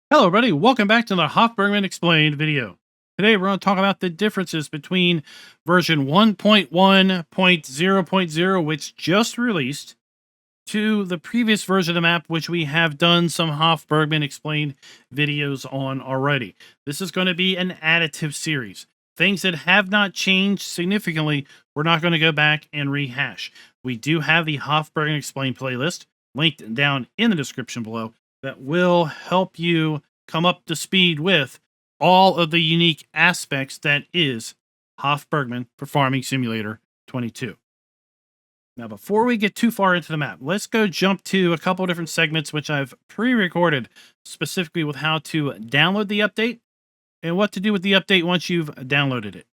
Hello, everybody. Welcome back to the Hof Bergmann Explained video. Today, we're going to talk about the differences between version 1.1.0.0, which just released, to the previous version of the map, which we have done some Hof Bergmann Explained videos on already. This is going to be an additive series. Things that have not changed significantly, we're not going to go back and rehash. We do have the Hof Bergmann Explained playlist linked down in the description below that will help you come up to speed with all of the unique aspects that is Hof Bergmann for Farming Simulator 22. Now, before we get too far into the map, let's go jump to a couple different segments which I've pre-recorded specifically with how to download the update and what to do with the update once you've downloaded it.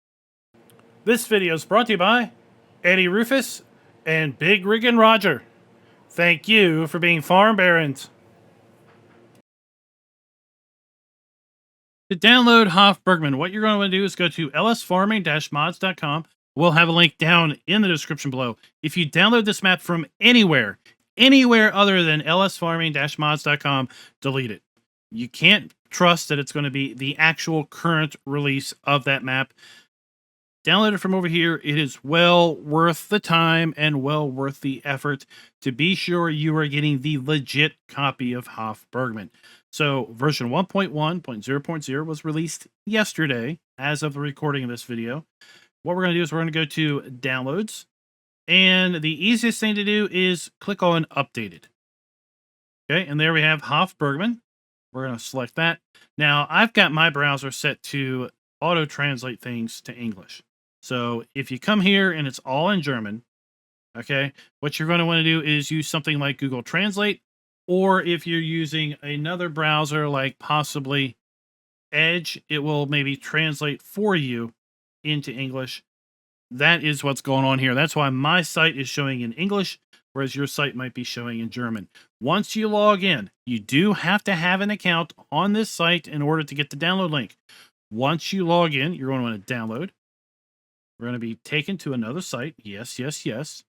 This video is brought to you by Eddie Rufus and Big Riggin' Roger. Thank you for being farm barons. To download Hof Bergmann, what you're going to want to do is go to lsfarming-mods.com. We'll have a link down in the description below. If you download this map from anywhere other than lsfarming-mods.com, delete it. You can't trust that it's going to be the actual current release of that map. Download it from over here. It is well worth the time and well worth the effort to be sure you are getting the legit copy of Hof Bergmann. So version 1.1.0.0 was released yesterday as of the recording of this video. What we're going to do is we're going to go to downloads, and the easiest thing to do is click on updated. Okay, and there we have Hof Bergmann. We're going to select that. Now, I've got my browser set to auto translate things to English. So if you come here and it's all in German, okay, what you're going to want to do is use something like Google Translate, or if you're using another browser like possibly Edge, it will maybe translate for you into English. That is what's going on here. That's why my site is showing in English, whereas your site might be showing in German. Once you log in, you do have to have an account on this site in order to get the download link. Once you log in, you're going to want to download. We're going to be taken to another site. Yes, yes, yes.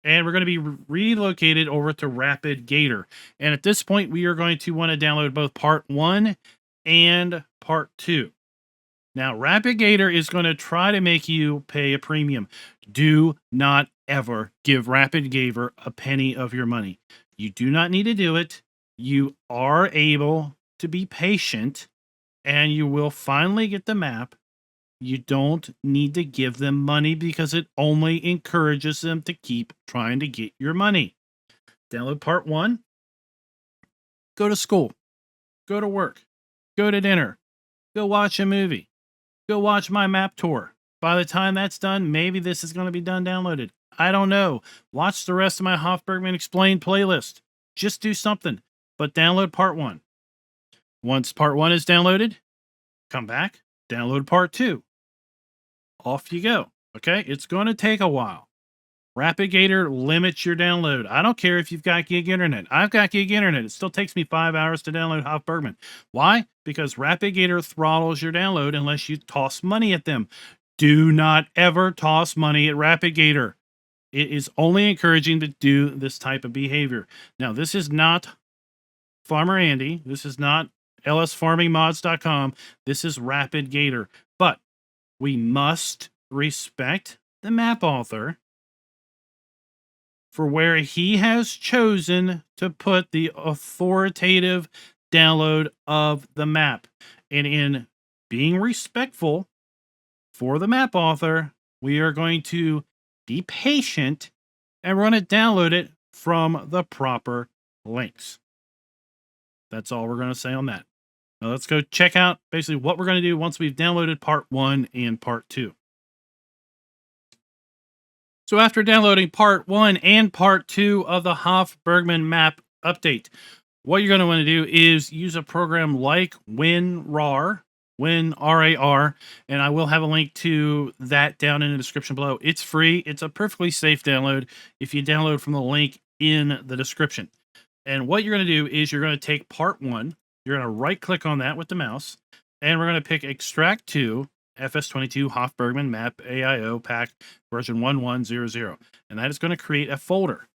And we're going to be relocated over to Rapid Gator. And at this point, we are going to want to download both Part 1 and Part 2. Now, Rapid Gator is going to try to make you pay a premium. Do not ever give Rapid Gator a penny of your money. You do not need to do it. You are able to be patient, and you will finally get the map. You don't need to give them money because it only encourages them to keep trying to get your money. Download Part 1. Go to school. Go to work. Go to dinner. Go watch a movie. Go watch my map tour. By the time that's done, maybe this is going to be done downloaded. I don't know. Watch the rest of my Hof Bergmann Explained playlist. Just do something. But download Part 1. Once Part 1 is downloaded, come back, download Part 2. Off you go. Okay, it's going to take a while. Rapid Gator limits your download. I don't care if you've got gig internet. I've got gig internet. It still takes me 5 hours to download Hof Bergmann. Why? Because Rapid Gator throttles your download unless you toss money at them. Do not ever toss money at Rapid Gator. It is only encouraging to do this type of behavior. Now, this is not Farmer Andy. This is not lsfarmingmods.com. This is Rapid Gator. But we must respect the map author for where he has chosen to put the authoritative download of the map. And in being respectful for the map author, we are going to be patient and we're going to download it from the proper links. That's all we're going to say on that. Now let's go check out basically what we're going to do once we've downloaded Part 1 and Part 2. So after downloading Part 1 and Part 2 of the Hof Bergmann map update, what you're going to want to do is use a program like WinRAR, WinRAR, and I will have a link to that down in the description below. It's free. It's a perfectly safe download if you download from the link in the description. And what you're going to do is you're going to take Part 1, you're going to right-click on that with the mouse, and we're going to pick Extract to FS22 Hof Bergmann Map AIO Pack version 1100. And that is going to create a folder.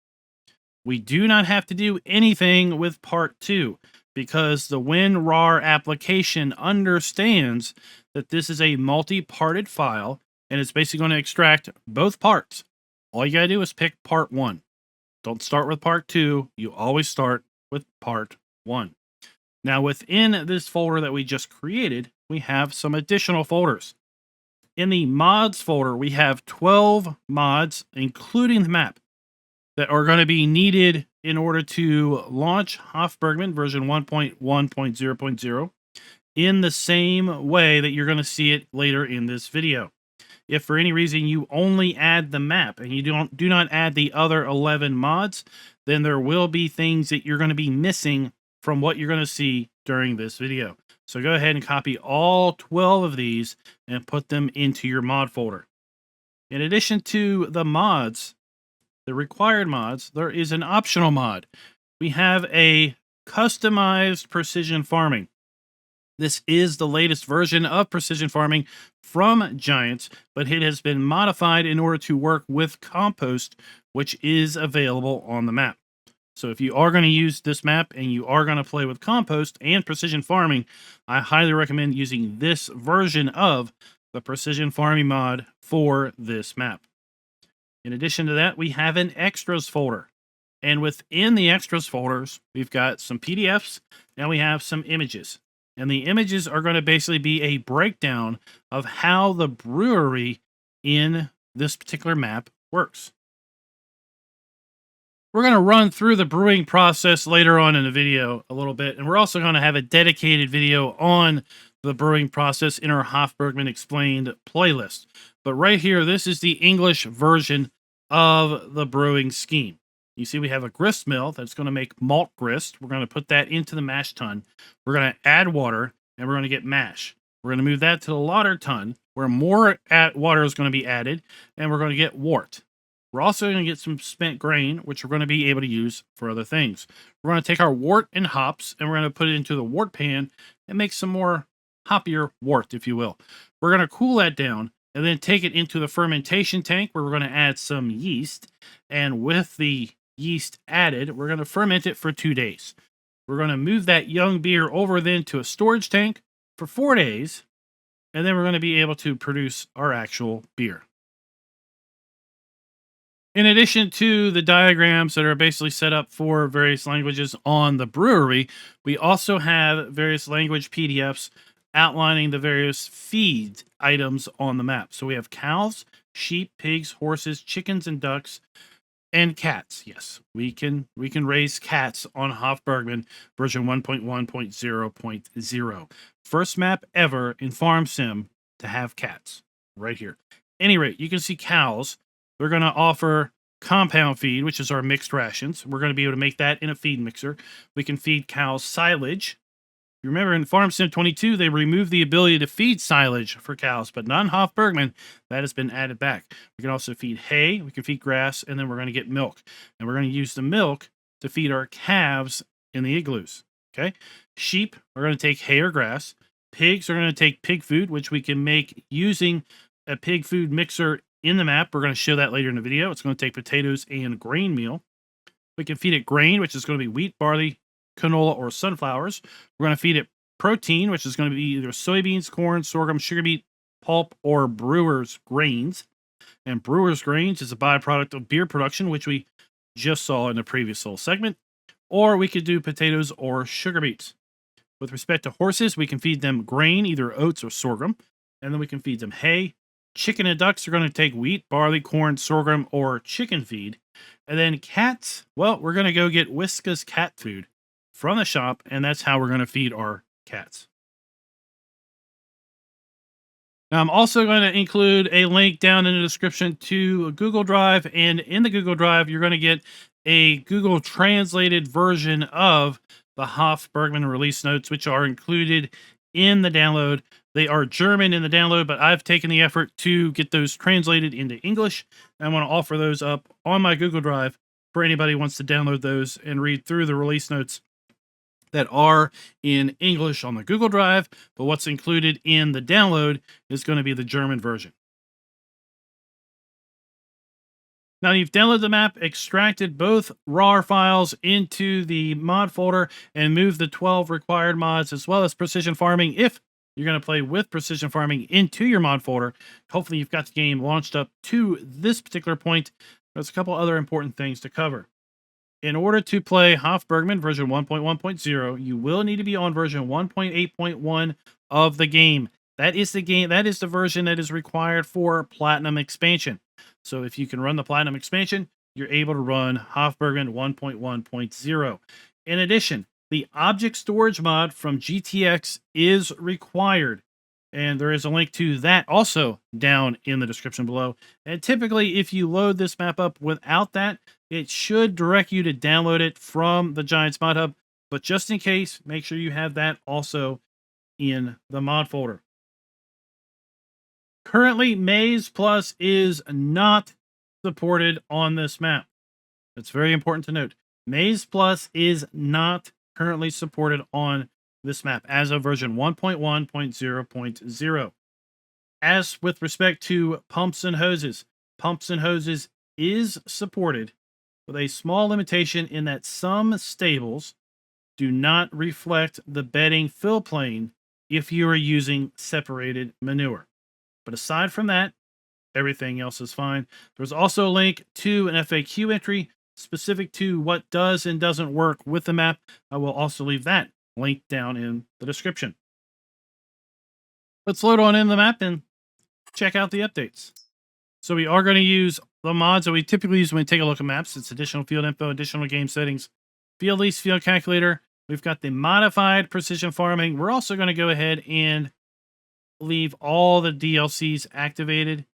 We do not have to do anything with Part 2 because the WinRAR application understands that this is a multi-parted file, and it's basically going to extract both parts. All you got to do is pick part 1. Don't start with part 2. You always start with part 1. Now, within this folder that we just created, we have some additional folders. In the mods folder, we have 12 mods, including the map, that are going to be needed in order to launch Hof Bergmann version 1.1.0.0 in the same way that you're going to see it later in this video. If for any reason you only add the map and you do not add the other 11 mods, then there will be things that you're going to be missing from what you're going to see during this video. So go ahead and copy all 12 of these and put them into your mod folder. In addition to the mods, the required mods, there is an optional mod. We have a customized precision farming. This is the latest version of precision farming from Giants, but it has been modified in order to work with compost, which is available on the map. So if you are going to use this map and you are going to play with compost and precision farming, I highly recommend using this version of the precision farming mod for this map. In addition to that, we have an extras folder. And within the extras folders, we've got some PDFs and we have some images. And the images are going to basically be a breakdown of how the brewery in this particular map works. We're going to run through the brewing process later on in the video a little bit, and we're also going to have a dedicated video on the brewing process in our Hof Bergmann Explained playlist. But right here, this is the English version of the brewing scheme. You see we have a grist mill that's going to make malt grist. We're going to put that into the mash tun. We're going to add water, and we're going to get mash. We're going to move that to the lauter tun, where more water is going to be added, and we're going to get wort. We're also going to get some spent grain, which we're going to be able to use for other things. We're going to take our wort and hops, and we're going to put it into the wort pan and make some more hoppier wort, if you will. We're going to cool that down and then take it into the fermentation tank where we're going to add some yeast. And with the yeast added, we're going to ferment it for 2 days. We're going to move that young beer over then to a storage tank for 4 days, and then we're going to be able to produce our actual beer. In addition to the diagrams that are basically set up for various languages on the brewery, we also have various language PDFs outlining the various feed items on the map. So we have cows, sheep, pigs, horses, chickens, and ducks, and cats. Yes, we can raise cats on Hof Bergmann version 1.1.0.0. First map ever in Farm Sim to have cats right here. Any rate, you can see cows. They're going to offer compound feed, which is our mixed rations. We're going to be able to make that in a feed mixer. We can feed cows silage. You remember in Farm Sim 22, they removed the ability to feed silage for cows, but not in Hof Bergmann. That has been added back. We can also feed hay, we can feed grass, and then we're going to get milk. And we're going to use the milk to feed our calves in the igloos. Okay? Sheep are going to take hay or grass. Pigs are going to take pig food, which we can make using a pig food mixer in the map. We're going to show that later in the video. It's going to take potatoes and grain meal. We can feed it grain, which is going to be wheat, barley, canola, or sunflowers. We're going to feed it protein, which is going to be either soybeans, corn, sorghum, sugar beet, pulp, or brewer's grains. And brewer's grains is a byproduct of beer production, which we just saw in the previous little segment. Or we could do potatoes or sugar beets. With respect to horses, we can feed them grain, either oats or sorghum. And then we can feed them hay. Chicken and ducks are going to take wheat, barley, corn, sorghum, or chicken feed. And then cats, well, we're going to go get Whiskas cat food from the shop, and that's how we're going to feed our cats. Now, I'm also going to include a link down in the description to a Google Drive, and in the Google Drive, you're going to get a Google translated version of the Hof Bergmann release notes, which are included in the download. They are German in the download, but I've taken the effort to get those translated into English. I want to offer those up on my Google Drive for anybody who wants to download those and read through the release notes that are in English on the Google Drive, but what's included in the download is going to be the German version. Now you've downloaded the map, extracted both RAR files into the mod folder, and moved the 12 required mods as well as precision farming, if you're going to play with precision farming, into your mod folder. Hopefully you've got the game launched up to this particular point. There's a couple other important things to cover. In order to play Hof Bergmann version 1.1.0, you will need to be on version 1.8.1 of the game. That is the version that is required for Platinum expansion. So if you can run the Platinum expansion, you're able to run Hof Bergmann 1.1.0. In addition, the object storage mod from GTX is required, and there is a link to that also down in the description below. And typically, if you load this map up without that, it should direct you to download it from the Giants Mod Hub. But just in case, make sure you have that also in the mod folder. Currently, Maze Plus is not supported on this map. It's very important to note. Maze Plus is not currently supported on this map as of version 1.1.0.0. As with respect to Pumps and Hoses is supported, with a small limitation in that some stables do not reflect the bedding fill plane if you are using separated manure. But aside from that, everything else is fine. There's also a link to an FAQ entry specific to what does and doesn't work with the map. I will also leave that link down in the description. Let's load on in the map and check out the updates. So we are going to use the mods that we typically use when we take a look at maps. It's additional field info, additional game settings, field lease, field calculator. We've got the modified precision farming. We're also going to go ahead and leave all the DLCs activated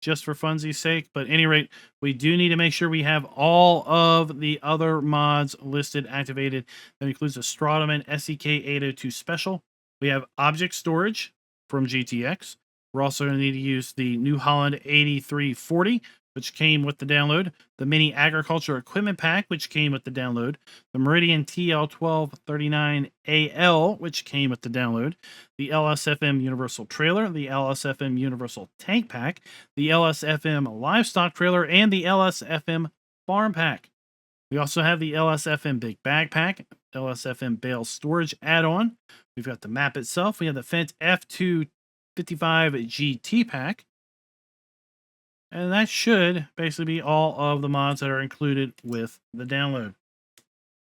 just for funsies sake. But at any rate, we do need to make sure we have all of the other mods listed activated. That includes the Stratoman SEK 802 Special. We have object storage from GTX. We're also going to need to use the New Holland 8340, which came with the download, the Mini Agriculture Equipment Pack, which came with the download, the Meridian TL1239AL, which came with the download, the LSFM Universal Trailer, the LSFM Universal Tank Pack, the LSFM Livestock Trailer, and the LSFM Farm Pack. We also have the LSFM Big Bag Pack, LSFM Bale Storage Add-on. We've got the map itself. We have the Fendt F255 GT Pack. And that should basically be all of the mods that are included with the download.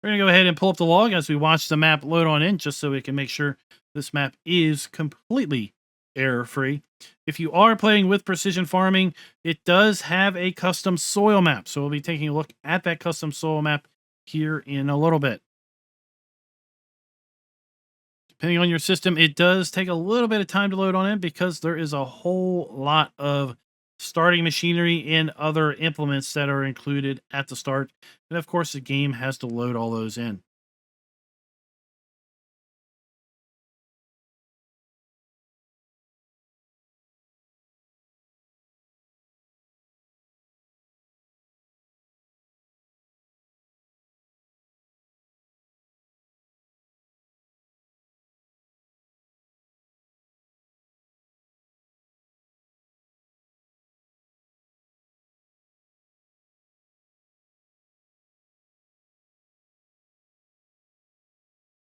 We're going to go ahead and pull up the log as we watch the map load on in, just so we can make sure this map is completely error-free. If you are playing with precision farming, it does have a custom soil map. So we'll be taking a look at that custom soil map here in a little bit. Depending on your system, it does take a little bit of time to load on in because there is a whole lot of starting machinery and other implements that are included at the start. And of course, the game has to load all those in.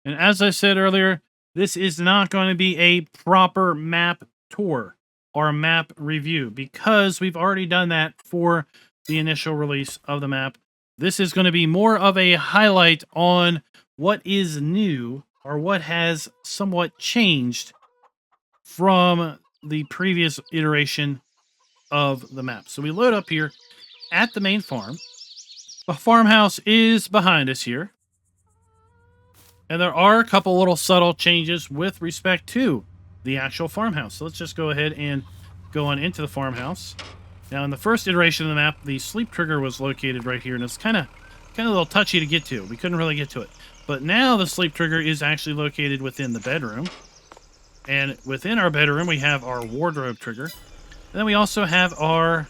And as I said earlier, this is not going to be a proper map tour or map review because we've already done that for the initial release of the map. This is going to be more of a highlight on what is new or what has somewhat changed from the previous iteration of the map. So we load up here at the main farm. The farmhouse is behind us here. And there are a couple little subtle changes with respect to the actual farmhouse. So let's just go ahead and go on into the farmhouse. Now, in the first iteration of the map, the sleep trigger was located right here, and it's kind of a little touchy to get to. We couldn't really get to it. But now the sleep trigger is actually located within the bedroom. And within our bedroom, we have our wardrobe trigger. And then we also have our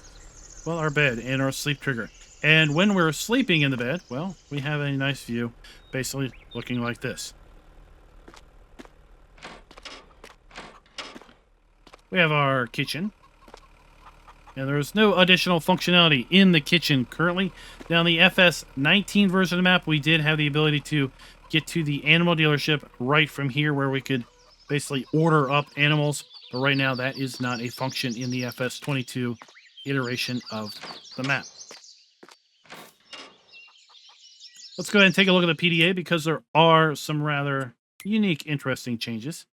bed and our sleep trigger. And when we're sleeping in the bed, well, we have a nice view, basically looking like this. We have our kitchen. And there's no additional functionality in the kitchen currently. Now, in the FS19 version of the map, we did have the ability to get to the animal dealership right from here, where we could basically order up animals. But right now, that is not a function in the FS22 iteration of the map. Let's go ahead and take a look at the PDA, because there are some rather unique, interesting changes.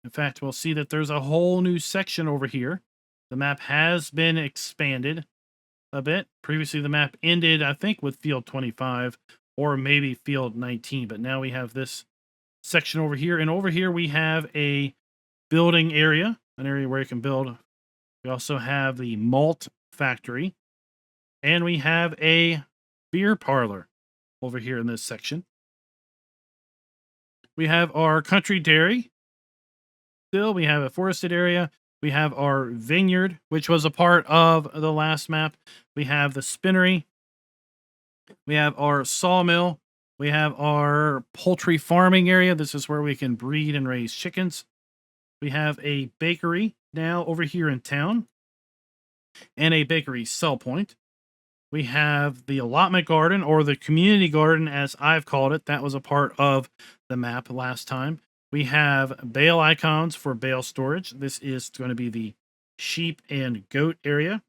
In fact, we'll see that there's a whole new section over here. The map has been expanded a bit. Previously, the map ended, I think, with field 25 or maybe field 19, but now we have this section over here. And over here, we have a building area, an area where you can build. We also have the malt factory, and we have a beer parlor over here in this section. We have our country dairy. Still, we have a forested area. We have our vineyard, which was a part of the last map. We have the spinnery. We have our sawmill. We have our poultry farming area. This is where we can breed and raise chickens. We have a bakery now over here in town, and a bakery sell point. We have the allotment garden, or the community garden, as I've called it. That was a part of the map last time. We have bale icons for bale storage. This is going to be the sheep and goat area.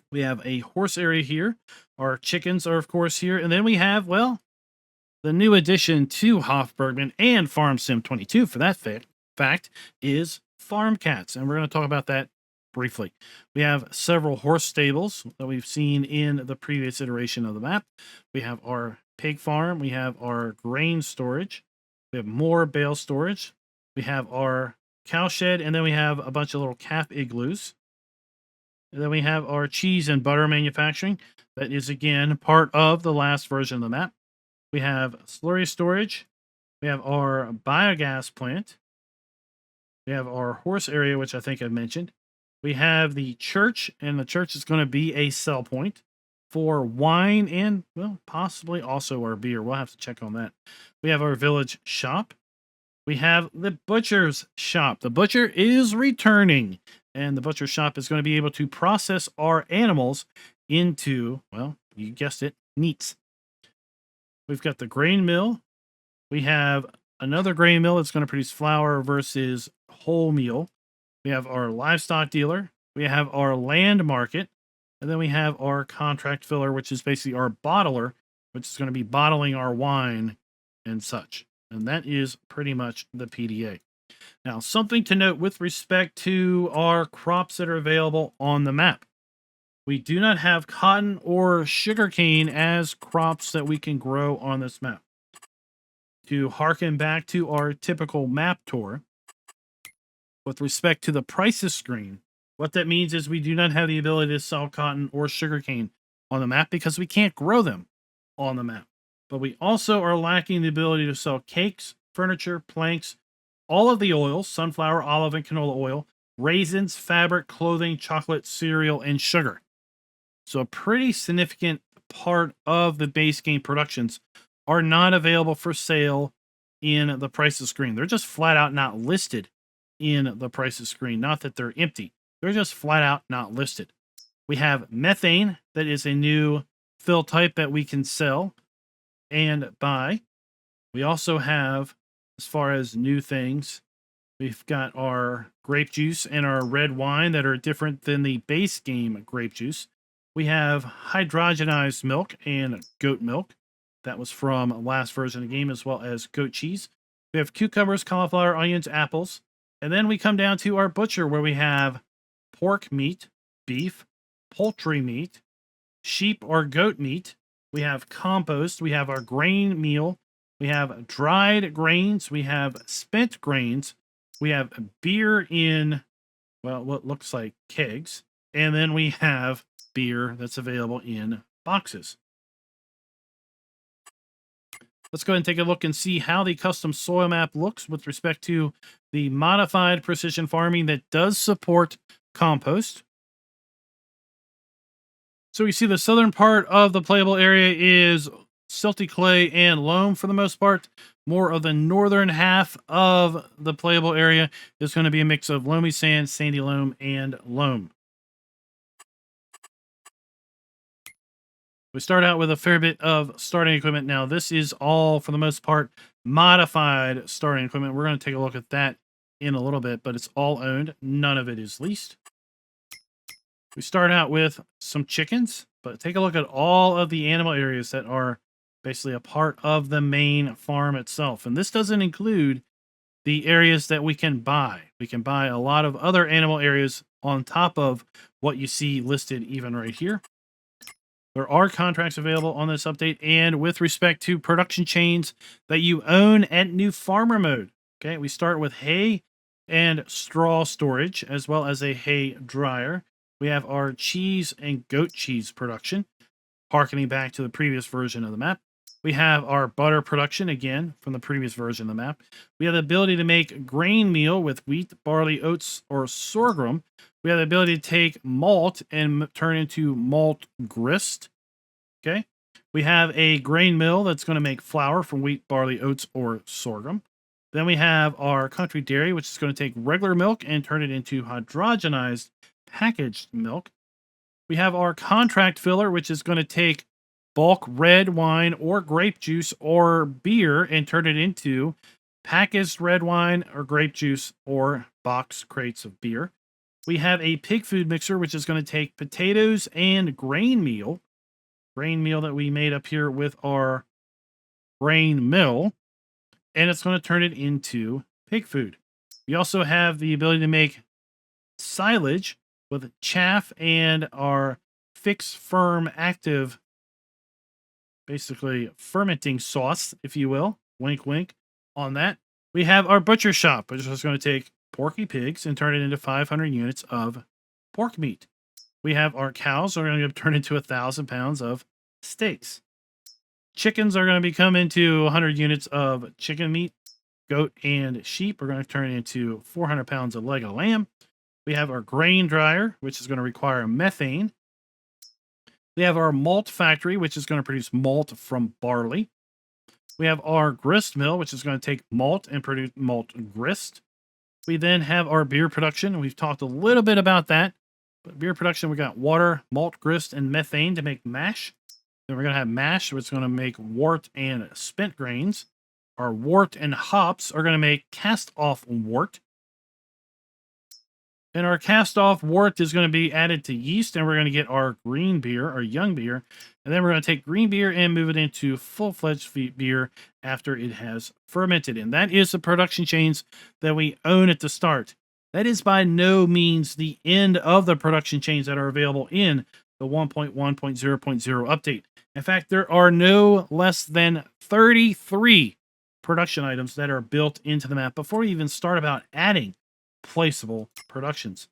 We have a horse area here. Our chickens are, of course, here. And then we have, well, the new addition to Hof Bergmann and Farm Sim 22, for that fact, is farm cats. And we're going to talk about that briefly. We have several horse stables that we've seen in the previous iteration of the map. We have our pig farm. We have our grain storage. We have more bale storage. We have our cow shed, and then we have a bunch of little calf igloos. And then we have our cheese and butter manufacturing. That is, again, part of the last version of the map. We have slurry storage. We have our biogas plant. We have our horse area, which I think I've mentioned. We have the church, and the church is going to be a sell point for wine and, well, possibly also our beer. We'll have to check on that. We have our village shop. We have the butcher's shop. The butcher is returning, and the butcher shop is going to be able to process our animals into, well, you guessed it, meats. We've got the grain mill. We have another grain mill that's going to produce flour versus wholemeal. We have our livestock dealer. We have our land market. And then we have our contract filler, which is basically our bottler, which is going to be bottling our wine and such. And that is pretty much the PDA. Now, something to note with respect to our crops that are available on the map. We do not have cotton or sugarcane as crops that we can grow on this map. To harken back to our typical map tour, with respect to the prices screen, what that means is we do not have the ability to sell cotton or sugarcane on the map because we can't grow them on the map. But we also are lacking the ability to sell cakes, furniture, planks, all of the oils, sunflower, olive, and canola oil, raisins, fabric, clothing, chocolate, cereal, and sugar. So a pretty significant part of the base game productions are not available for sale in the prices screen. They're just flat out not listed in the prices screen. Not that they're empty. They're just flat out not listed. We have methane. That is a new fill type that we can sell and buy. We also have, as far as new things, we've got our grape juice and our red wine that are different than the base game grape juice. We have hydrogenized milk and goat milk. That was from last version of the game, as well as goat cheese. We have cucumbers, cauliflower, onions, apples. And then we come down to our butcher, where we have pork meat, beef, poultry meat, sheep or goat meat. We have compost. We have our grain meal. We have dried grains. We have spent grains. We have beer in, well, what looks like kegs. And then we have beer that's available in boxes. Let's go ahead and take a look and see how the custom soil map looks with respect to the modified precision farming that does support compost. So we see the southern part of the playable area is silty clay and loam for the most part. More of the northern half of the playable area is going to be a mix of loamy sand, sandy loam, and loam. We start out with a fair bit of starting equipment. Now, this is all, for the most part, modified starting equipment. We're going to take a look at that in a little bit, but it's all owned. None of it is leased. We start out with some chickens, but take a look at all of the animal areas that are basically a part of the main farm itself. And this doesn't include the areas that we can buy. We can buy a lot of other animal areas on top of what you see listed even right here. There are contracts available on this update, and with respect to production chains that you own at new farmer mode. Okay, we start with hay and straw storage, as well as a hay dryer. We have our cheese and goat cheese production, harkening back to the previous version of the map. We have our butter production, again, from the previous version of the map. We have the ability to make grain meal with wheat, barley, oats, or sorghum. We have the ability to take malt and turn into malt grist. Okay. We have a grain mill that's going to make flour from wheat, barley, oats, or sorghum. Then we have our country dairy, which is going to take regular milk and turn it into hydrogenized packaged milk. We have our contract filler, which is going to take bulk red wine or grape juice or beer and turn it into packaged red wine or grape juice or box crates of beer. We have a pig food mixer, which is going to take potatoes and grain meal that we made up here with our grain mill, and it's going to turn it into pig food. We also have the ability to make silage with chaff and our fix firm active, basically fermenting sauce, if you will. Wink, wink on that. We have our butcher shop, which is going to take porky pigs and turn it into 500 units of pork meat. We have our cows are going to turn into 1,000 pounds of steaks. Chickens are going to become into 100 units of chicken meat. Goat and sheep are going to turn into 400 pounds of leg of lamb. We have our grain dryer, which is going to require methane. We have our malt factory, which is going to produce malt from barley. We have our grist mill, which is going to take malt and produce malt grist. We then have our beer production. We've talked a little bit about that. But beer production, we got water, malt grist, and methane to make mash. Then we're going to have mash, which is going to make wort and spent grains. Our wort and hops are going to make cast-off wort. And our cast-off wort is going to be added to yeast, and we're going to get our green beer, our young beer. And then we're going to take green beer and move it into full-fledged beer after it has fermented. And that is the production chains that we own at the start. That is by no means the end of the production chains that are available in the 1.1.0.0 update. In fact, there are no less than 33 production items that are built into the map before we even start about adding placeable productions.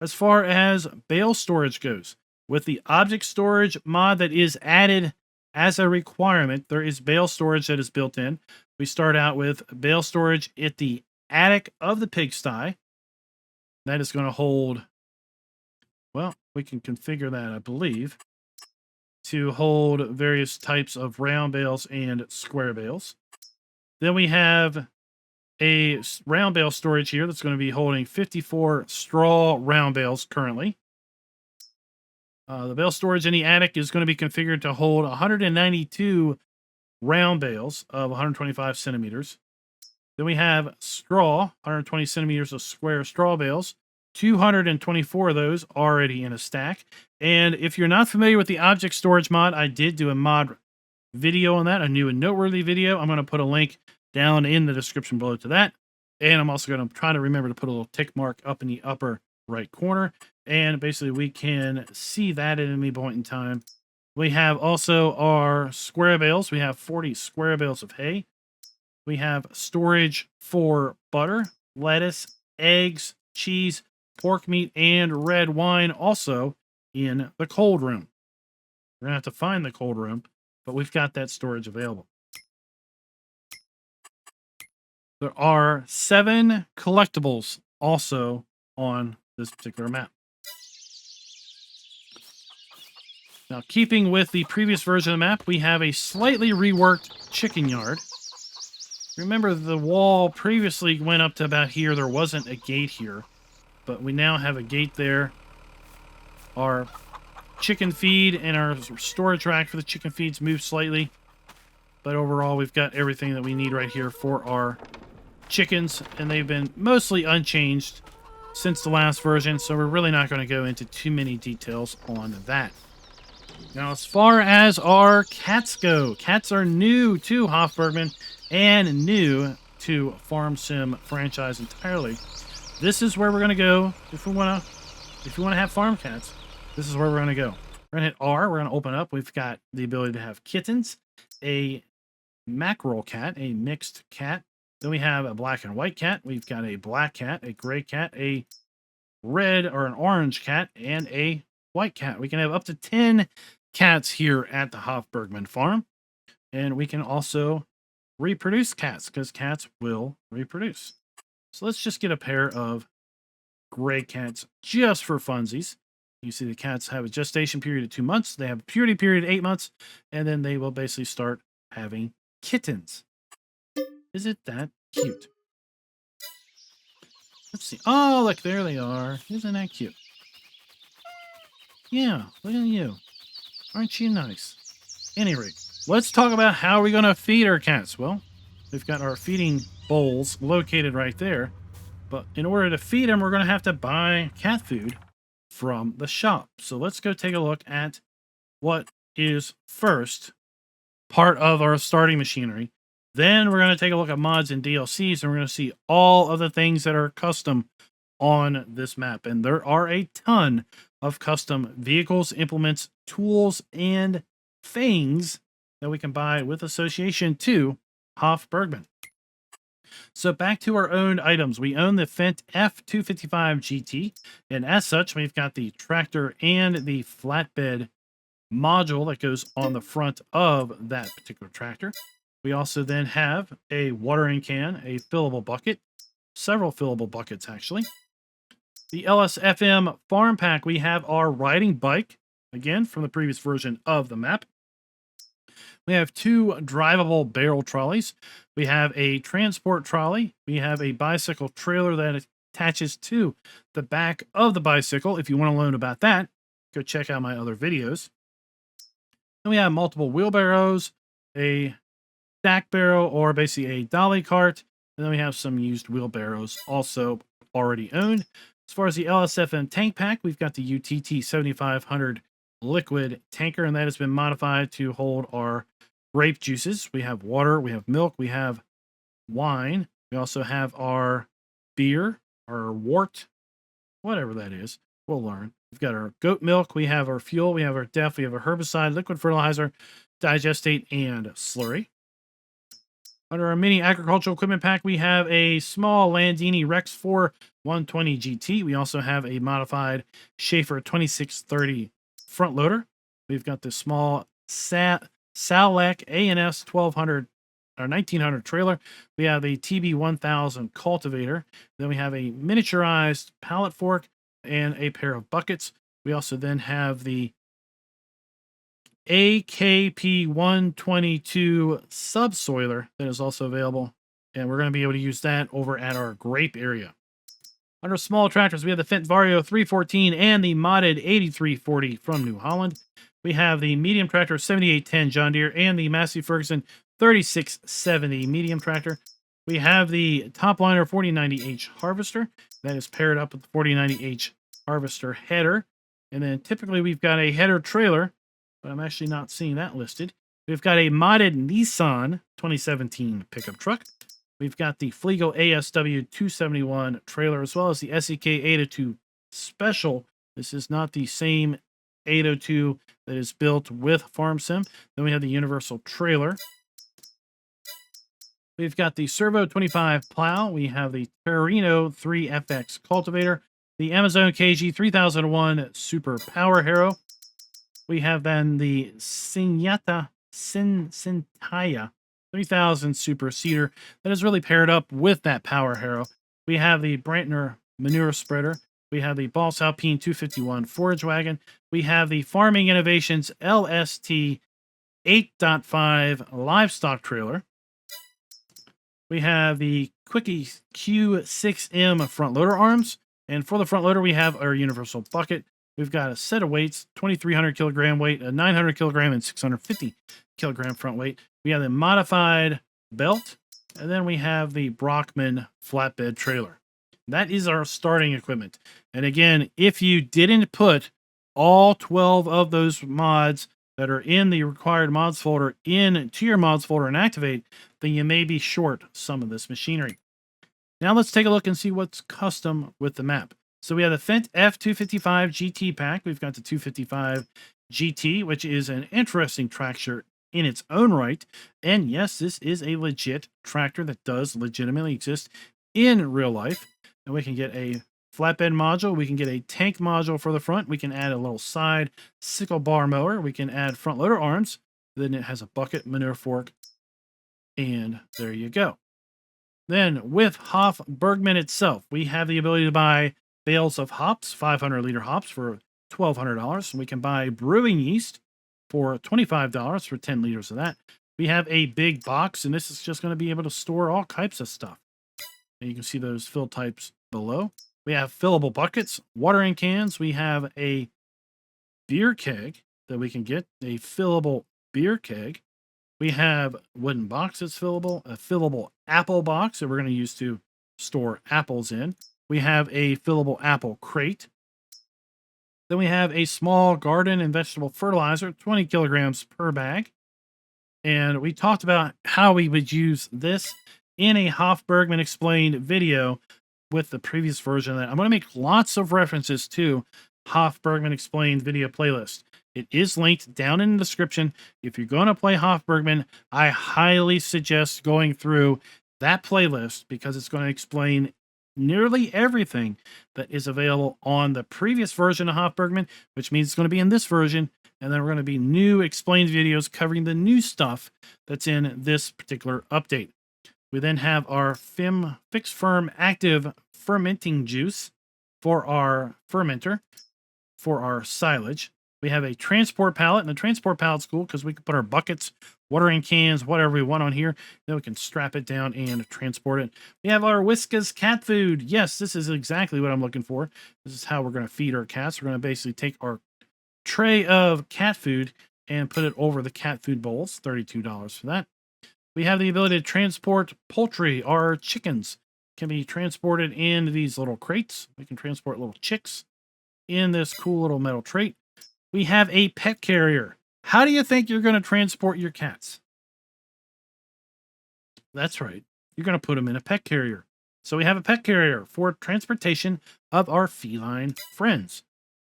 As far as bale storage goes, with the object storage mod that is added as a requirement, there is bale storage that is built in. We start out with bale storage at the attic of the pigsty. That is going to hold, well, we can configure that, I believe, to hold various types of round bales and square bales. Then we have a round bale storage here that's going to be holding 54 straw round bales currently. The bale storage in the attic is going to be configured to hold 192 round bales of 125 centimeters. Then we have straw, 120 centimeters of square straw bales, 224 of those already in a stack. And if you're not familiar with the object storage mod, I did do a mod video on that, a new and noteworthy video. I'm going to put a link down in the description below to that. And I'm also going to try to remember to put a little tick mark up in the upper right corner. And basically we can see that at any point in time. We have also our square bales. We have 40 square bales of hay. We have storage for butter, lettuce, eggs, cheese, pork meat, and red wine also in the cold room. We're going to have to find the cold room, but we've got that storage available. There are 7 collectibles also on this particular map. Now, keeping with the previous version of the map, we have a slightly reworked chicken yard. Remember, the wall previously went up to about here. There wasn't a gate here, but we now have a gate there. Our chicken feed and our storage rack for the chicken feeds moved slightly. But overall, we've got everything that we need right here for our chickens, and they've been mostly unchanged since the last version, so we're really not going to go into too many details on that. Now, as far as our cats go, cats are new to Hof Bergmann and new to Farm Sim franchise entirely. This is where we're going to go if we want to have farm cats. This is where we're going to go. We're going to hit R. We're going to open up. We've got the ability to have kittens, a mackerel cat, a mixed cat. Then we have a black and white cat. We've got a black cat, a gray cat, a red or an orange cat, and a white cat. We can have up to 10 cats here at the Hof Bergmann farm. And we can also reproduce cats because cats will reproduce. So let's just get a pair of gray cats just for funsies. You see the cats have a gestation period of 2 months. They have a puberty period of 8 months. And then they will basically start having kittens. Is it that cute? Let's see. Oh, look, there they are. Isn't that cute? Yeah, look at you. Aren't you nice? Anyway, let's talk about how we're going to feed our cats. Well, we've got our feeding bowls located right there. But in order to feed them, we're going to have to buy cat food from the shop. So let's go take a look at what is first part of our starting machinery. Then we're going to take a look at mods and DLCs, and we're going to see all of the things that are custom on this map. And there are a ton of custom vehicles, implements, tools, and things that we can buy with association to Hof Bergmann. So back to our owned items. We own the Fendt F255 GT, and as such, we've got the tractor and the flatbed module that goes on the front of that particular tractor. We also then have a watering can, a fillable bucket, several fillable buckets actually. The LSFM farm pack, we have our riding bike, again from the previous version of the map. We have 2 drivable barrel trolleys. We have a transport trolley. We have a bicycle trailer that attaches to the back of the bicycle. If you want to learn about that, go check out my other videos. Then we have multiple wheelbarrows, a stack barrel, or basically a dolly cart. And then we have some used wheelbarrows also already owned. As far as the LSFM tank pack, we've got the UTT 7500 liquid tanker, and that has been modified to hold our grape juices. We have water, we have milk, we have wine. We also have our beer, our wort, whatever that is. We'll learn. We've got our goat milk, we have our fuel, we have our DEF, we have our herbicide, liquid fertilizer, digestate, and slurry. Under our mini agricultural equipment pack, we have a small Landini Rex 4 120 GT. We also have a modified Schaefer 2630 front loader. We've got the small Salek A&S 1200 or 1900 trailer. We have a TB 1000 cultivator. Then we have a miniaturized pallet fork and a pair of buckets. We also then have the AKP 122 subsoiler that is also available, and we're going to be able to use that over at our grape area. Under small tractors, we have the Fendt Vario 314 and the modded 8340 from New Holland. We have the medium tractor 7810 John Deere and the Massey Ferguson 3670 medium tractor. We have the Topliner 4090H harvester that is paired up with the 4090H harvester header. And then typically we've got a header trailer, but I'm actually not seeing that listed. We've got a modded Nissan 2017 pickup truck. We've got the Fliegl ASW 271 trailer, as well as the SEK 802 Special. This is not the same 802 that is built with Farm Sim. Then we have the Universal trailer. We've got the Servo 25 plow. We have the Terreno 3FX cultivator. The Amazon KG 3001 Super Power Harrow. We have then the Sintaya 3000 Super Seeder that is really paired up with that Power Harrow. We have the Brantner Manure Spreader. We have the Boss Alpine 251 Forage Wagon. We have the Farming Innovations LST 8.5 Livestock Trailer. We have the Quickie Q6M front loader arms. And for the front loader, we have our universal bucket. We've got a set of weights, 2,300 kilogram weight, a 900 kilogram, and 650 kilogram front weight. We have the modified belt, and then we have the Brockman flatbed trailer. That is our starting equipment. And again, if you didn't put all 12 of those mods that are in the required mods folder into your mods folder and activate, then you may be short some of this machinery. Now let's take a look and see what's custom with the map. So we have the Fendt F255 GT pack. We've got the 255 GT, which is an interesting tractor in its own right. And yes, this is a legit tractor that does legitimately exist in real life. And we can get a flatbed module. We can get a tank module for the front. We can add a little side sickle bar mower. We can add front loader arms. Then it has a bucket, manure fork, and there you go. Then with Hof Bergmann itself, we have the ability to buy bales of hops, 500-liter hops for $1,200. We can buy brewing yeast for $25 for 10 liters of that. We have a big box, and this is just going to be able to store all types of stuff. And you can see those fill types below. We have fillable buckets, watering cans. We have a beer keg that we can get, a fillable beer keg. We have wooden boxes fillable, a fillable apple box that we're going to use to store apples in. We have a fillable apple crate. Then we have a small garden and vegetable fertilizer, 20 kilograms per bag. And we talked about how we would use this in a Hof Bergmann Explained video with the previous version of that. I'm going to make lots of references to Hof Bergmann Explained video playlist. It is linked down in the description. If you're going to play Hof Bergmann, I highly suggest going through that playlist because it's going to explain nearly everything that is available on the previous version of Hof Bergmann, which means it's going to be in this version. And then we're going to be new explained videos covering the new stuff that's in this particular update. We then have our Fix Firm Active Fermenting Juice for our fermenter, for our silage. We have a transport pallet, and the transport pallet's cool because we can put our buckets, watering cans, whatever we want on here. Then we can strap it down and transport it. We have our Whiskas cat food. Yes, this is exactly what I'm looking for. This is how we're going to feed our cats. We're going to basically take our tray of cat food and put it over the cat food bowls. $32 for that. We have the ability to transport poultry. Our chickens can be transported in these little crates. We can transport little chicks in this cool little metal crate. We have a pet carrier. How do you think you're going to transport your cats? That's right. You're going to put them in a pet carrier. So we have a pet carrier for transportation of our feline friends.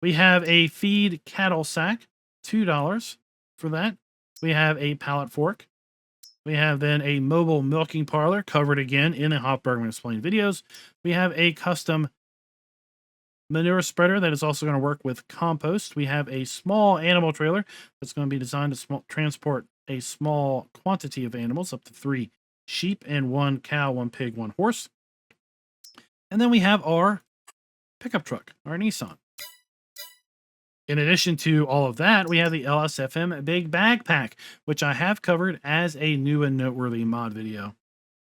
We have a feed cattle sack, $2 for that. We have a pallet fork. We have then a mobile milking parlor covered again in the Hof Bergmann Explained videos. We have a custom manure spreader that is also going to work with compost. We have a small animal trailer that's going to be designed to transport a small quantity of animals, up to 3 sheep and 1 cow, 1 pig, 1 horse. And then we have our pickup truck, our Nissan. In addition to all of that, we have the LSFM Big Bag Pack, which I have covered as a new and noteworthy mod video.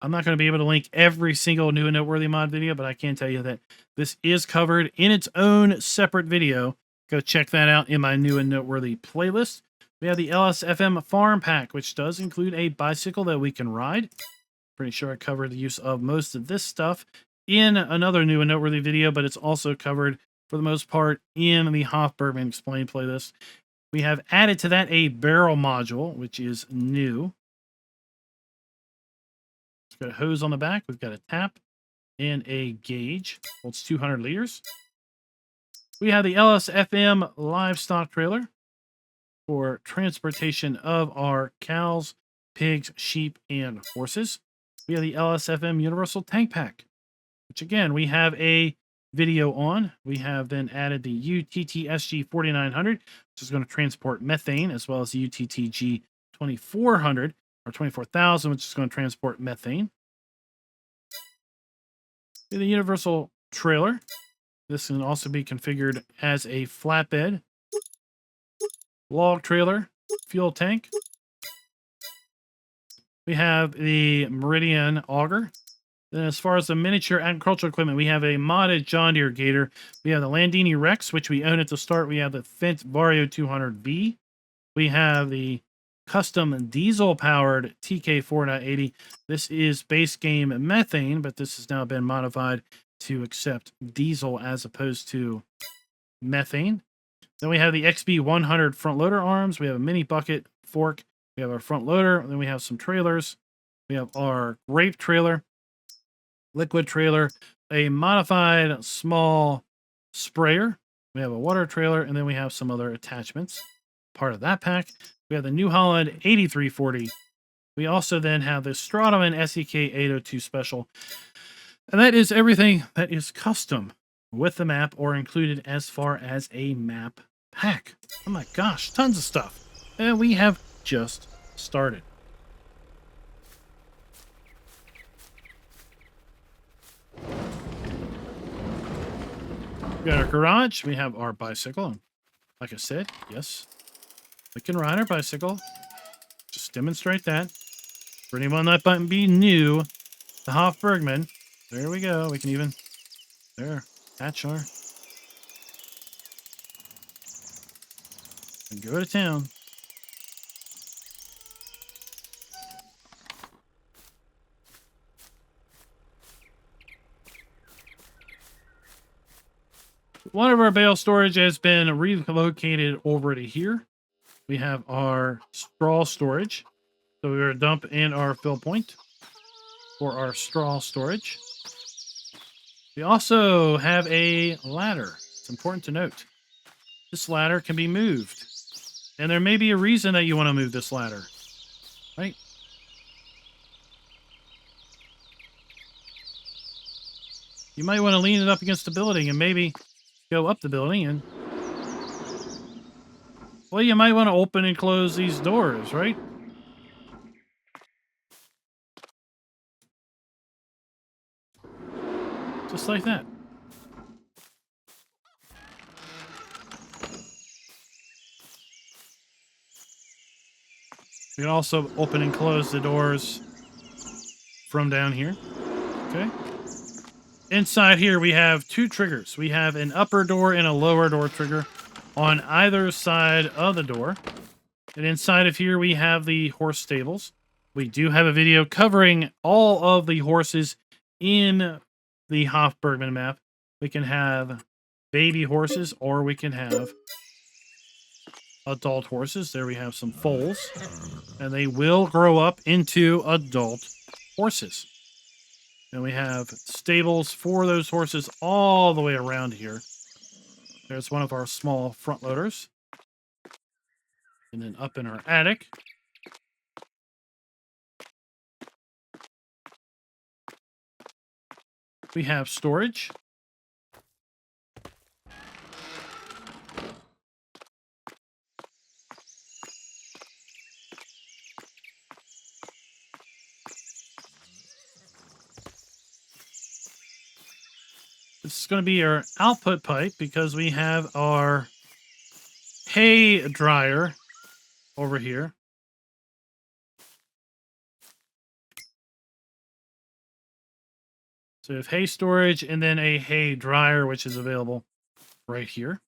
I'm not going to be able to link every single new and noteworthy mod video, but I can tell you that this is covered in its own separate video. Go check that out in my new and noteworthy playlist. We have the LSFM Farm Pack, which does include a bicycle that we can ride. Pretty sure I covered the use of most of this stuff in another new and noteworthy video, but it's also covered for the most part in the Hof Bergmann Explained playlist. We have added to that a barrel module, which is new. It's got a hose on the back. We've got a tap and a gauge. Holds 200 liters. We have the LSFM livestock trailer for transportation of our cows, pigs, sheep, and horses. We have the LSFM Universal Tank Pack, which again, we have a video on. We have then added the UTT-SG 4900, which is going to transport methane, as well as the UTT-G 2400 or 24,000, which is going to transport methane. The universal trailer. This can also be configured as a flatbed, log trailer, fuel tank. We have the Meridian auger. Then as far as the miniature agricultural equipment, we have a modded John Deere Gator. We have the Landini Rex, which we own at the start. We have the Fendt Vario 200V. We have the custom diesel-powered TK 4.80. This is base game methane, but this has now been modified to accept diesel as opposed to methane. Then we have the XB 100 front loader arms. We have a mini bucket fork. We have our front loader. Then we have some trailers. We have our grape trailer, liquid trailer, a modified small sprayer. We have a water trailer, and then we have some other attachments. Part of that pack, we have the New Holland 8340. We also then have the Stratoman SEK 802 Special. And that is everything that is custom with the map or included as far as a map pack. Oh my gosh, tons of stuff. And we have just started. We got our garage. We have our bicycle. And like I said, yes, we can ride our bicycle. Just demonstrate that. For anyone that might be new, the Hof Bergmann. There we go. We can even, there, hatch our, and go to town. One of our bale storage has been relocated over to here. We have our straw storage. So we're going to dump in our fill point for our straw storage. We also have a ladder. It's important to note. This ladder can be moved. And there may be a reason that you want to move this ladder. Right? You might want to lean it up against the building and maybe go up the building and... Well, you might want to open and close these doors, right? Just like that. You can also open and close the doors from down here. Okay. Inside here, we have two triggers. We have an upper door and a lower door trigger on either side of the door. And inside of here, we have the horse stables. We do have a video covering all of the horses in the Hof Bergmann map. We can have baby horses, or we can have adult horses. There we have some foals, and they will grow up into adult horses. And we have stables for those horses all the way around here. There's one of our small front loaders. And then up in our attic, we have storage. This is going to be our output pipe because we have our hay dryer over here. So we have hay storage and then a hay dryer, which is available right here.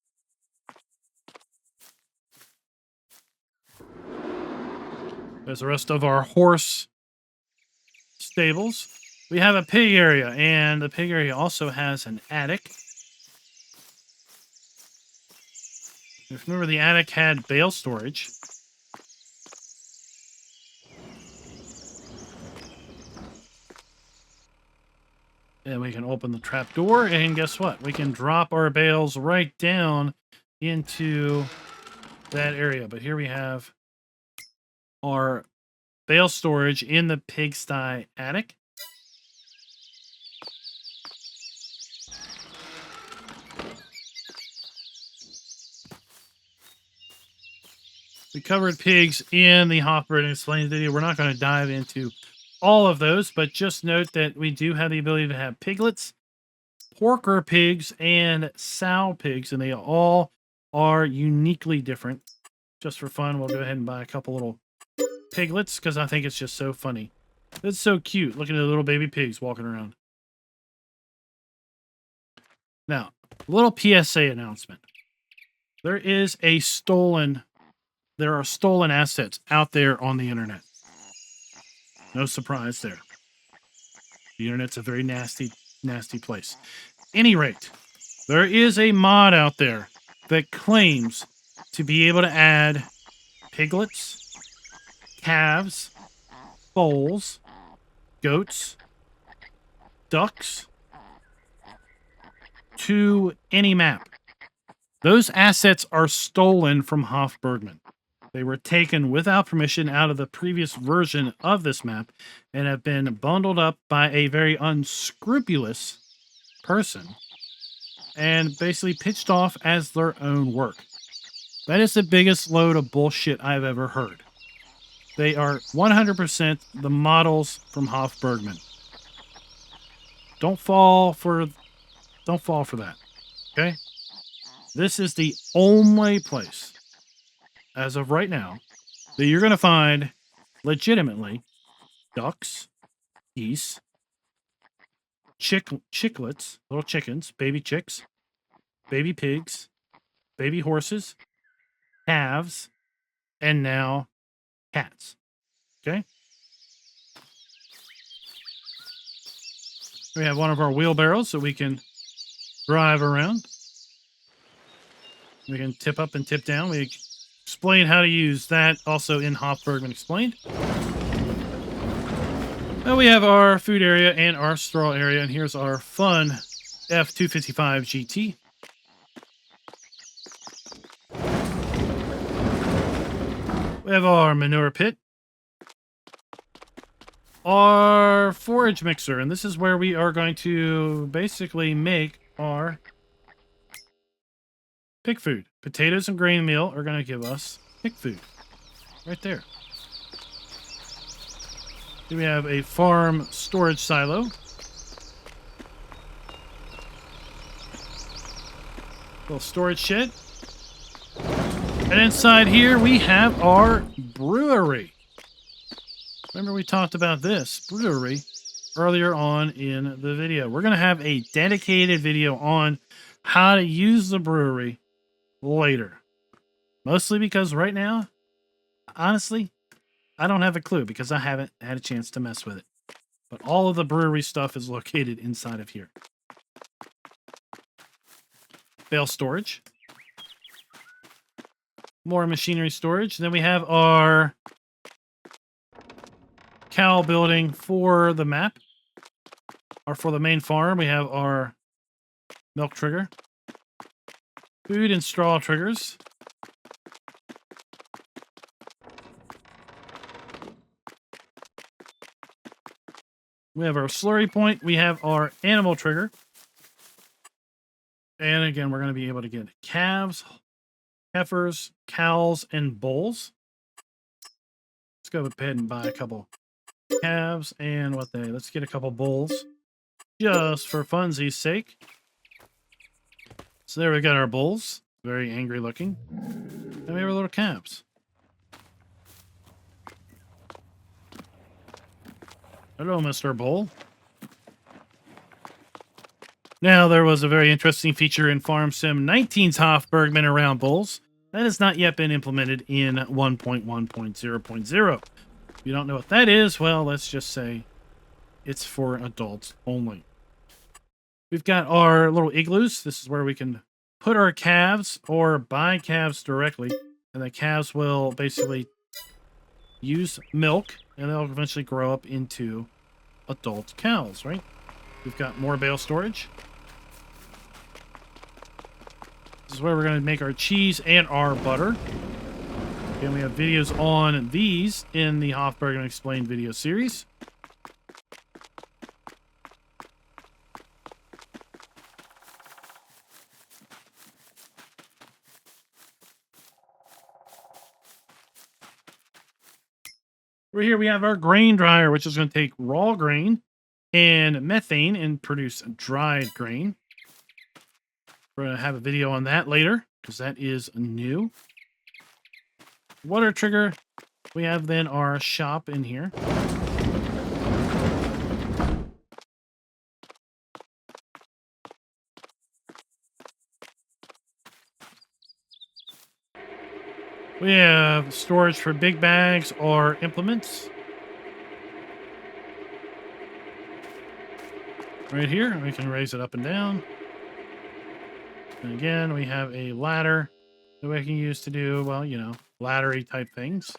There's the rest of our horse stables. We have a pig area, and the pig area also has an attic. If you remember, the attic had bale storage. And we can open the trap door, and guess what? We can drop our bales right down into that area. But here we have our bale storage in the pigsty attic. We covered pigs in the Hof Bergmann Explained video. We're not going to dive into all of those, but just note that we do have the ability to have piglets, porker pigs, and sow pigs, and they all are uniquely different. Just for fun, we'll go ahead and buy a couple little piglets because I think it's just so funny. It's so cute. Look at the little baby pigs walking around. Now, little PSA announcement. There are stolen assets out there on the internet. No surprise there. The internet's a very nasty, nasty place. Any rate, there is a mod out there that claims to be able to add piglets, calves, foals, goats, ducks to any map. Those assets are stolen from Hof Bergmann. They were taken without permission out of the previous version of this map and have been bundled up by a very unscrupulous person and basically pitched off as their own work. That is the biggest load of bullshit I've ever heard. They are 100% the models from Hof Bergmann. Don't fall for that. Okay? This is the only place, as of right now, that you're going to find legitimately ducks, geese, chicklets, little chickens, baby chicks, baby pigs, baby horses, calves, and now cats. Okay? We have one of our wheelbarrows so we can drive around. We can tip up and tip down. We explain how to use that also in Hof Bergmann Explained. Now we have our food area and our straw area, and here's our fun F255 GT. We have our manure pit, our forage mixer, and this is where we are going to basically make our pig food. Potatoes and grain meal are going to give us pig food. Right there. Then we have a farm storage silo. Little storage shed. And inside here we have our brewery. Remember we talked about this brewery earlier on in the video. We're going to have a dedicated video on how to use the brewery later. Mostly because right now, honestly, I don't have a clue because I haven't had a chance to mess with it. But all of the brewery stuff is located inside of here. Bale storage. More machinery storage. Then we have our cow building for the map. Or for the main farm, we have our milk trigger. Food and straw triggers. We have our slurry point. We have our animal trigger. And again, we're going to be able to get calves, heifers, cows, and bulls. Let's go ahead and buy a couple calves and let's get a couple bulls just for funsies' sake. So there we got our bulls. Very angry looking. And we have our little calves. Hello, Mr. Bull. Now, there was a very interesting feature in Farm Sim 19's Hof Bergmann around bulls that has not yet been implemented in 1.1.0.0. If you don't know what that is, well, let's just say it's for adults only. We've got our little igloos. This is where we can put our calves or buy calves directly, and the calves will basically use milk, and they'll eventually grow up into adult cows, right? We've got more bale storage. This is where we're going to make our cheese and our butter. Again, we have videos on these in the Hof Bergmann Explained video series. Over here we have our grain dryer, which is going to take raw grain and methane and produce dried grain. We're going to have a video on that later because that is new. Water trigger. We have then our shop in here. We have storage for big bags or implements. Right here, we can raise it up and down. And again, we have a ladder that we can use to do, well, you know, laddery type things.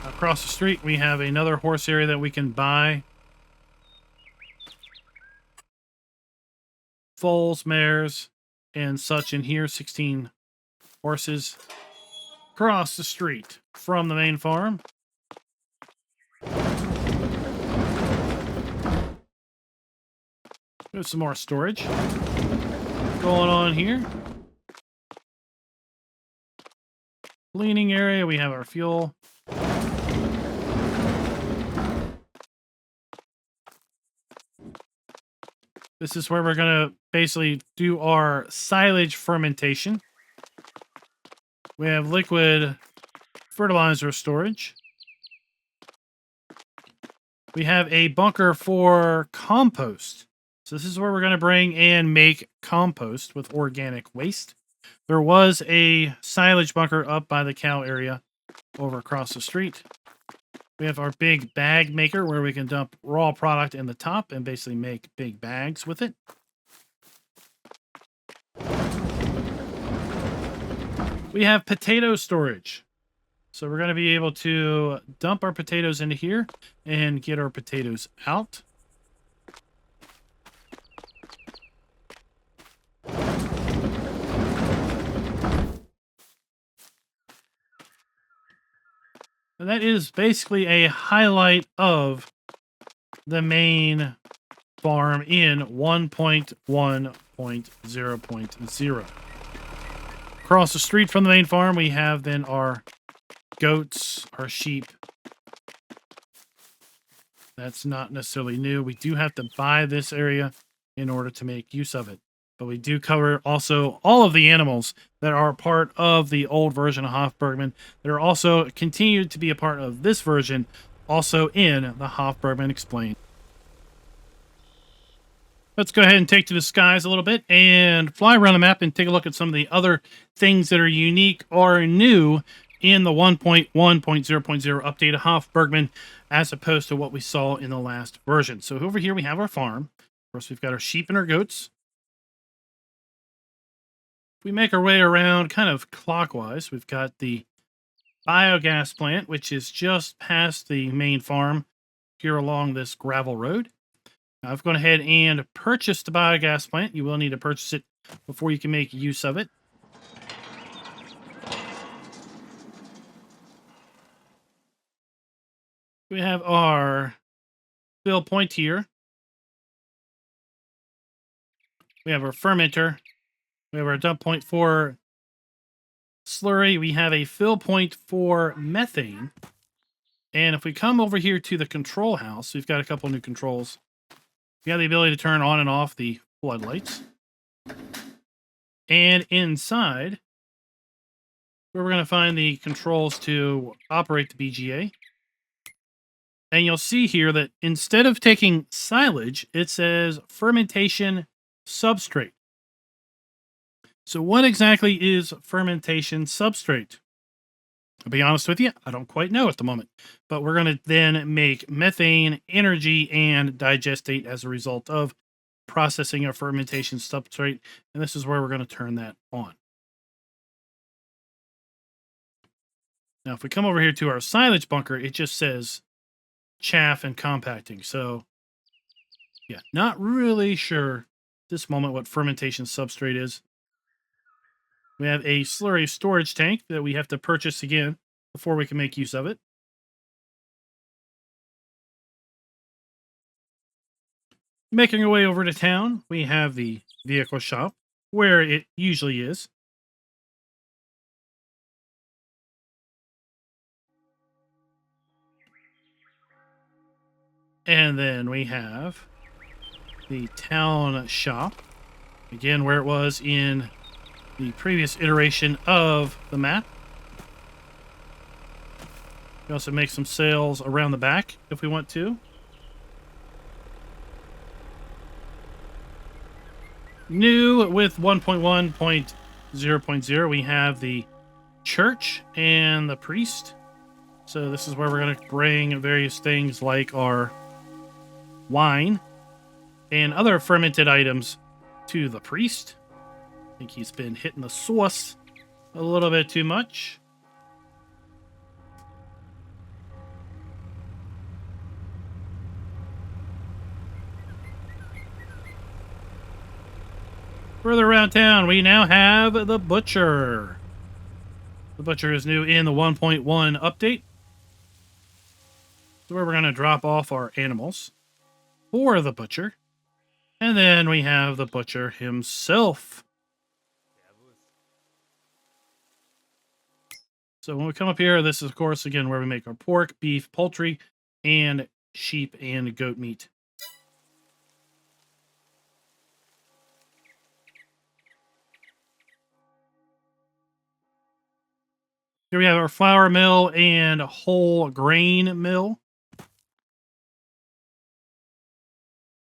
Across the street, we have another horse area that we can buy. Foals, mares, and such in here. 16 horses. Across the street from the main farm. There's some more storage going on here. Cleaning area, we have our fuel. This is where we're going to basically do our silage fermentation. We have liquid fertilizer storage. We have a bunker for compost. So this is where we're going to bring and make compost with organic waste. There was a silage bunker up by the cow area over across the street. We have our big bag maker where we can dump raw product in the top and basically make big bags with it. We have potato storage. So we're going to be able to dump our potatoes into here and get our potatoes out. And that is basically a highlight of the main farm in 1.1.0.0. Across the street from the main farm, we have then our goats, our sheep. That's not necessarily new. We do have to buy this area in order to make use of it. But we do cover also all of the animals that are part of the old version of Hof Bergmann that are also continued to be a part of this version, also in the Hof Bergmann Explained. Let's go ahead and take to the skies a little bit and fly around the map and take a look at some of the other things that are unique or new in the 1.1.0.0 update of Hof Bergmann as opposed to what we saw in the last version. So over here we have our farm. Of course, we've got our sheep and our goats. We make our way around kind of clockwise. We've got the biogas plant, which is just past the main farm here along this gravel road. Now, I've gone ahead and purchased the biogas plant. You will need to purchase it before you can make use of it. We have our fill point here. We have our fermenter. We have our dump point for slurry. We have a fill point for methane. And if we come over here to the control house, we've got a couple new controls. We have the ability to turn on and off the floodlights. And inside, where we're going to find the controls to operate the BGA. And you'll see here that instead of taking silage, it says fermentation substrate. So what exactly is fermentation substrate? I'll be honest with you, I don't quite know at the moment. But we're going to then make methane, energy, and digestate as a result of processing a fermentation substrate. And this is where we're going to turn that on. Now, if we come over here to our silage bunker, it just says chaff and compacting. So, yeah, not really sure at this moment what fermentation substrate is. We have a slurry storage tank that we have to purchase again before we can make use of it. Making our way over to town, we have the vehicle shop, where it usually is. And then we have the town shop, again, where it was in the previous iteration of the map. We also make some sales around the back if we want to. New with 1.1.0.0, we have the church and the priest. So this is where we're going to bring various things like our wine and other fermented items to the priest. I think he's been hitting the sauce a little bit too much. Further around town, we now have the butcher. The butcher is new in the 1.1 update. So where we're going to drop off our animals for the butcher. And then we have the butcher himself. So when we come up here, this is, of course, again, where we make our pork, beef, poultry, and sheep and goat meat. Here we have our flour mill and whole grain mill.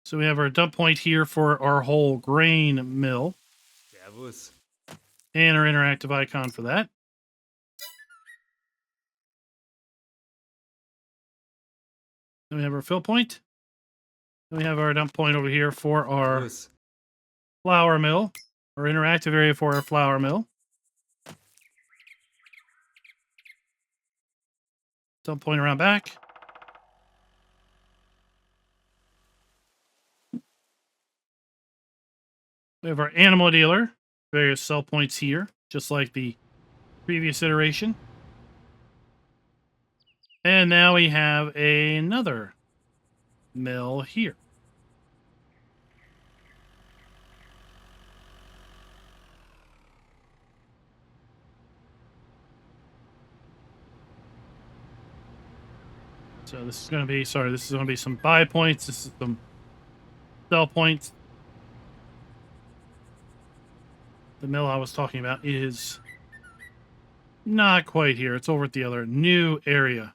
So we have our dump point here for our whole grain mill. And our interactive icon for that. Then we have our fill point. Then we have our dump point over here for our flour mill, our interactive area for our flour mill. Dump point around back. We have our animal dealer, various sell points here, just like the previous iteration. And now we have another mill here. So this is going to be, this is going to be some buy points. This is some sell points. The mill I was talking about is not quite here. It's over at the other new area.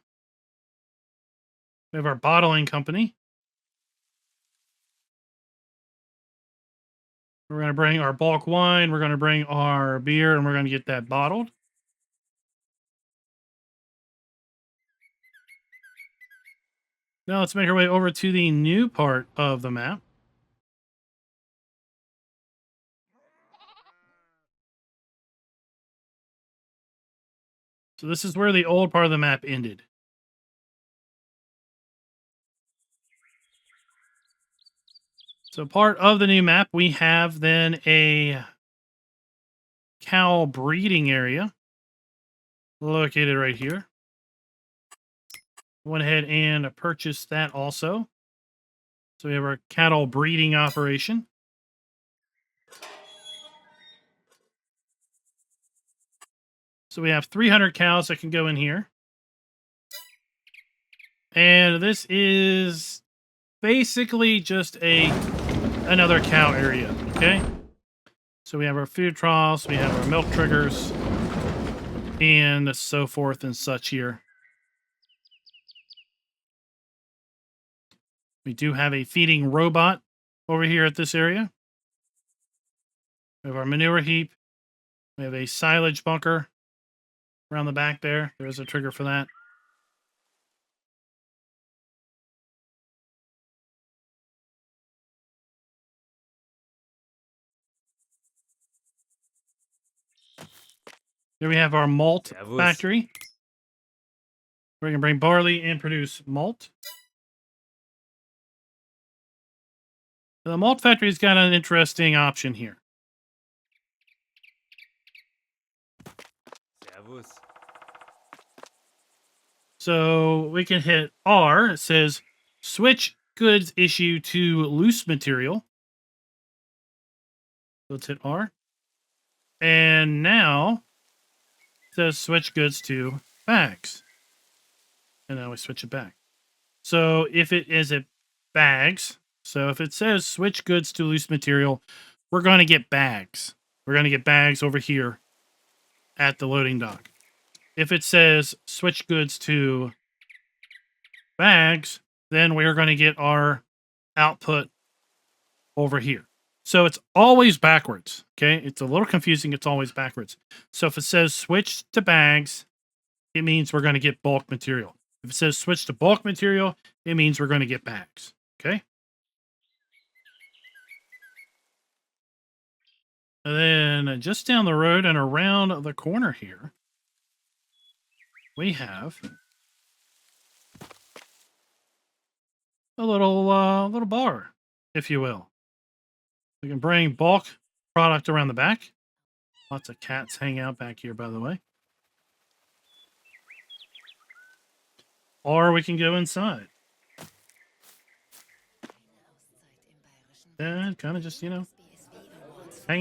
We have our bottling company. We're going to bring our bulk wine. We're going to bring our beer, and we're going to get that bottled. Now let's make our way over to the new part of the map. So this is where the old part of the map ended. So part of the new map, we have then a cow breeding area located right here. Went ahead and purchased that also. So we have our cattle breeding operation. So we have 300 cows that can go in here. And this is basically just another cow area, okay? So we have our food troughs, we have our milk triggers, and so forth and such here. We do have a feeding robot over here at this area. We have our manure heap. We have a silage bunker around the back there. There is a trigger for that. Here we have our malt factory. We can bring barley and produce malt. The malt factory's got an interesting option here. So we can hit R. It says switch goods issue to loose material. Let's hit R. And now it says switch goods to bags. And now we switch it back. So if it is at bags, so if it says switch goods to loose material, we're going to get bags. We're going to get bags over here at the loading dock. If it says switch goods to bags, then we're going to get our output over here. So it's always backwards. Okay. It's a little confusing. It's always backwards. So if it says switch to bags, it means we're going to get bulk material. If it says switch to bulk material, it means we're going to get bags. Okay. And then just down the road and around the corner here, we have a little bar, if you will. We can bring bulk product around the back. Lots of cats hang out back here, by the way. Or we can go inside. And kind of just, hang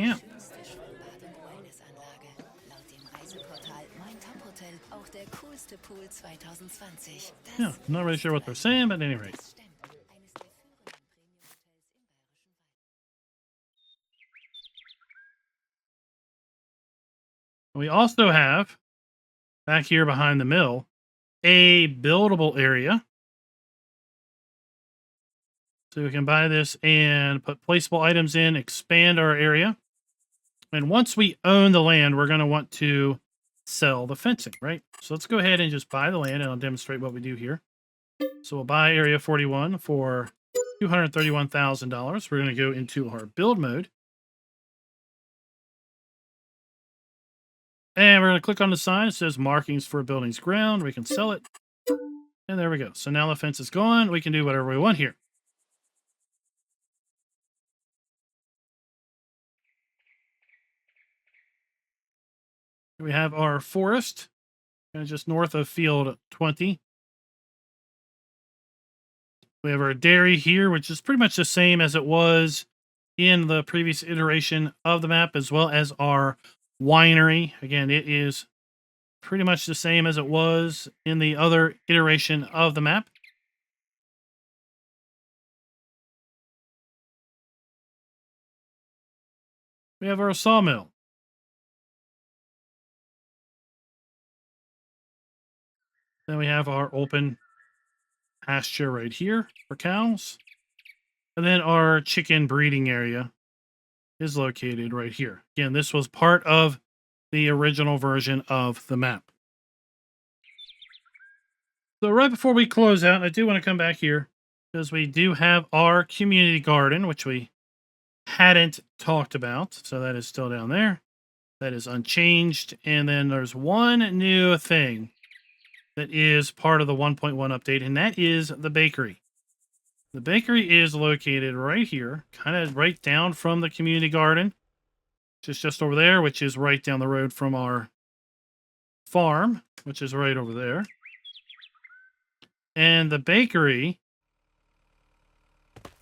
out. Yeah, I'm not really sure what they're saying, but at any rate. We also have, back here behind the mill, a buildable area. So we can buy this and put placeable items in, expand our area. And once we own the land, we're going to want to sell the fencing, right? So let's go ahead and just buy the land, and I'll demonstrate what we do here. So we'll buy Area 41 for $231,000. We're going to go into our build mode. And we're going to click on the sign. It says markings for building's ground. We can sell it. And there we go. So now the fence is gone. We can do whatever we want here. We have our forest, just north of field 20. We have our dairy here, which is pretty much the same as it was in the previous iteration of the map, as well as our winery. Again, it is pretty much the same as it was in the other iteration of the map. We have our sawmill. Then we have our open pasture right here for cows. And then our chicken breeding area is located right here. Again, this was part of the original version of the map. So right before we close out, I do want to come back here because we do have our community garden, which we hadn't talked about. So that is still down there. That is unchanged. And then there's one new thing that is part of the 1.1 update, and that is the bakery. The bakery is located right here, kind of right down from the community garden, just over there, which is right down the road from our farm, which is right over there. And the bakery,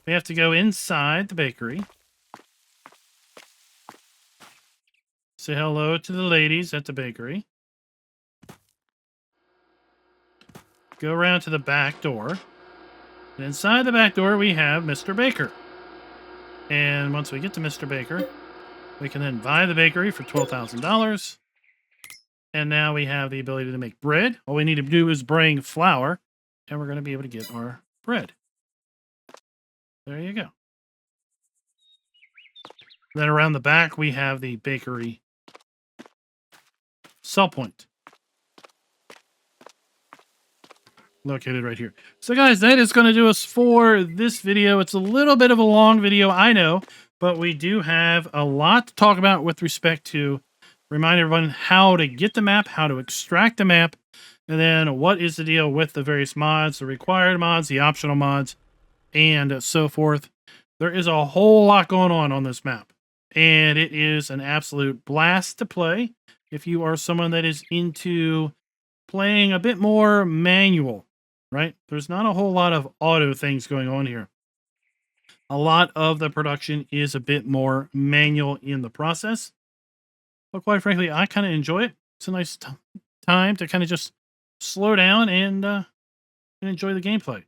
we have to go inside the bakery. Say hello to the ladies at the bakery. Go around to the back door. And inside the back door, we have Mr. Baker. And once we get to Mr. Baker, we can then buy the bakery for $12,000. And now we have the ability to make bread. All we need to do is bring flour, and we're going to be able to get our bread. There you go. Then around the back, we have the bakery sell point. Located right here. So guys, that is going to do us for this video. It's a little bit of a long video, I know, but we do have a lot to talk about with respect to remind everyone how to get the map, how to extract the map, and then what is the deal with the various mods, the required mods, the optional mods, and so forth. There is a whole lot going on this map, and it is an absolute blast to play if you are someone that is into playing a bit more manual. Right? There's not a whole lot of auto things going on here. A lot of the production is a bit more manual in the process. But quite frankly, I kind of enjoy it. It's a nice time to kind of just slow down and enjoy the gameplay.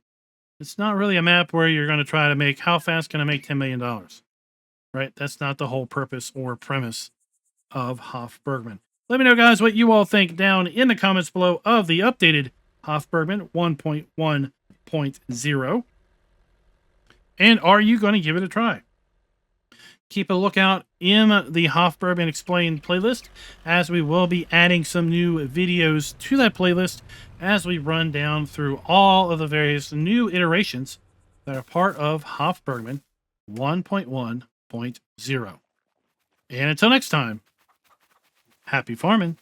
It's not really a map where you're going to try to make, how fast can I make $10 million? Right? That's not the whole purpose or premise of Hof Bergmann. Let me know, guys, what you all think down in the comments below of the updated Hof Bergmann 1.1.0. And are you going to give it a try? keep a lookout in the Hof Bergmann Explained playlist, as we will be adding some new videos to that playlist as we run down through all of the various new iterations that are part of Hof Bergmann 1.1.0. And until next time, happy farming.